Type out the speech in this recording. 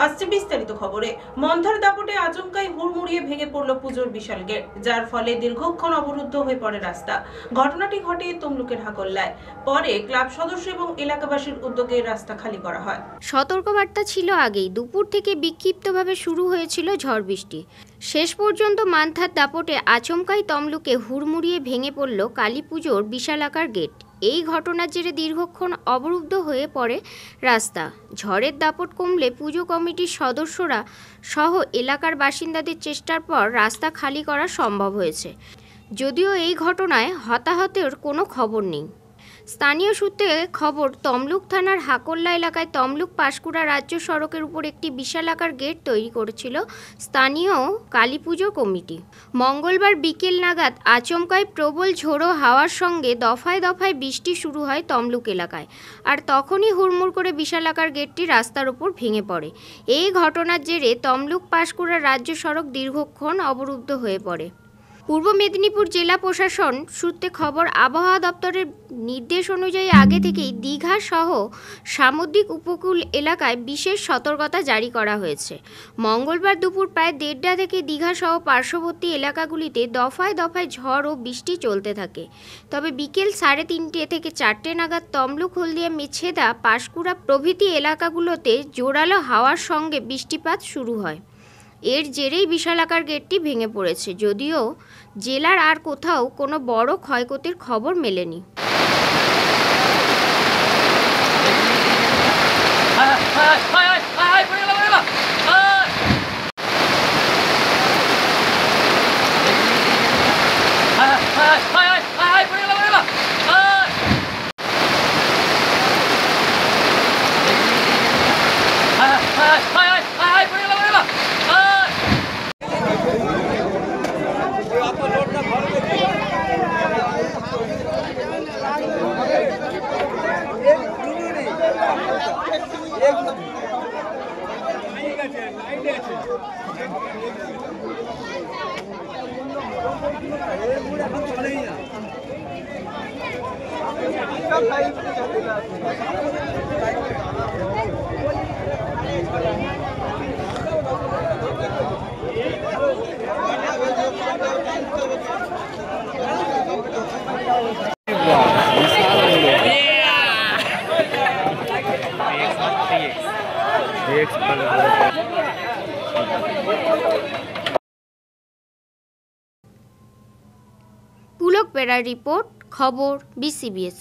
আসছে বিস্তারিত খবরে। মন্থার দাপটে আচমকাই হুড়মুড়িয়ে ভেঙে পড়ল পুজোর বিশাল গেট, যার ফলে দীর্ঘক্ষণ অবরুদ্ধ হয়ে পড়ে রাস্তা। ঘটনাটি ঘটে তমলুকের হাকল্লায়। পরে ক্লাব সদস্য এবং এলাকাবাসীর উদ্যোগে রাস্তা খালি করা হয়। সতর্কবার্তা ছিল আগেই। দুপুর থেকে বিক্ষিপ্তভাবে শুরু হয়েছিল ঝড় বৃষ্টি। শেষ পর্যন্ত মান্থার দাপটে আচমকাই তমলুকে হুড়মুড়িয়ে ভেঙে পড়ল কালী পুজোর বিশালাকার গেট। এই ঘটনার জেরে দীর্ঘক্ষণ অবরুদ্ধ হয়ে পড়ে রাস্তা। ঝড়ের দাপট কমলে পুজো কমিটির সদস্যরা সহ এলাকার বাসিন্দাদের চেষ্টার পর রাস্তা খালি করা সম্ভব হয়েছে। যদিও এই ঘটনায় হতাহতের কোনো খবর নেই। স্থানীয় সূত্রে খবর, তমলুক থানার হাকল্লা এলাকায় তমলুক পাঁশকুড়া রাজ্য সড়কের উপর একটি বিশালাকার গেট তৈরি করেছিল স্থানীয় কালী পুজো কমিটি। মঙ্গলবার বিকেল নাগাদ আচমকাই প্রবল ঝোড়ো হাওয়ার সঙ্গে দফায় দফায় বৃষ্টি শুরু হয় তমলুক এলাকায়, আর তখনই হুড়মুড় করে বিশালাকার গেটটি রাস্তার উপর ভেঙে পড়ে। এই ঘটনার জেরে তমলুক পাঁশকুড়া রাজ্য সড়ক দীর্ঘক্ষণ অবরুদ্ধ হয়ে পড়ে। পূর্ব মেদিনীপুর জেলা প্রশাসন সূত্রে খবর, আবহাওয়া দপ্তরের নির্দেশ অনুযায়ী আগে থেকেই দীঘা সহ সামুদ্রিক উপকূল এলাকায় বিশেষ সতর্কতা জারি করা হয়েছে। মঙ্গলবার দুপুর প্রায় 1:30 থেকে দীঘা সহ পার্শ্ববর্তী এলাকাগুলিতে দফায় দফায় ঝড় ও বৃষ্টি চলতে থাকে। তবে বিকেল 3:30 থেকে 4টে নাগাদ তমলুক, হলদিয়া, মেছেদা, পাঁশকুড়া প্রভৃতি এলাকাগুলোতে জোরালো হাওয়ার সঙ্গে বৃষ্টিপাত শুরু হয়। এর জেরেই বিশালাকার গেটটি ভেঙে পড়েছে, যদিও জেলার আর কোথাও কোনো বড় ক্ষয়ক্ষতির খবর মেলেনি। পুলক বেড়ার রিপোর্ট, খবর BCBS।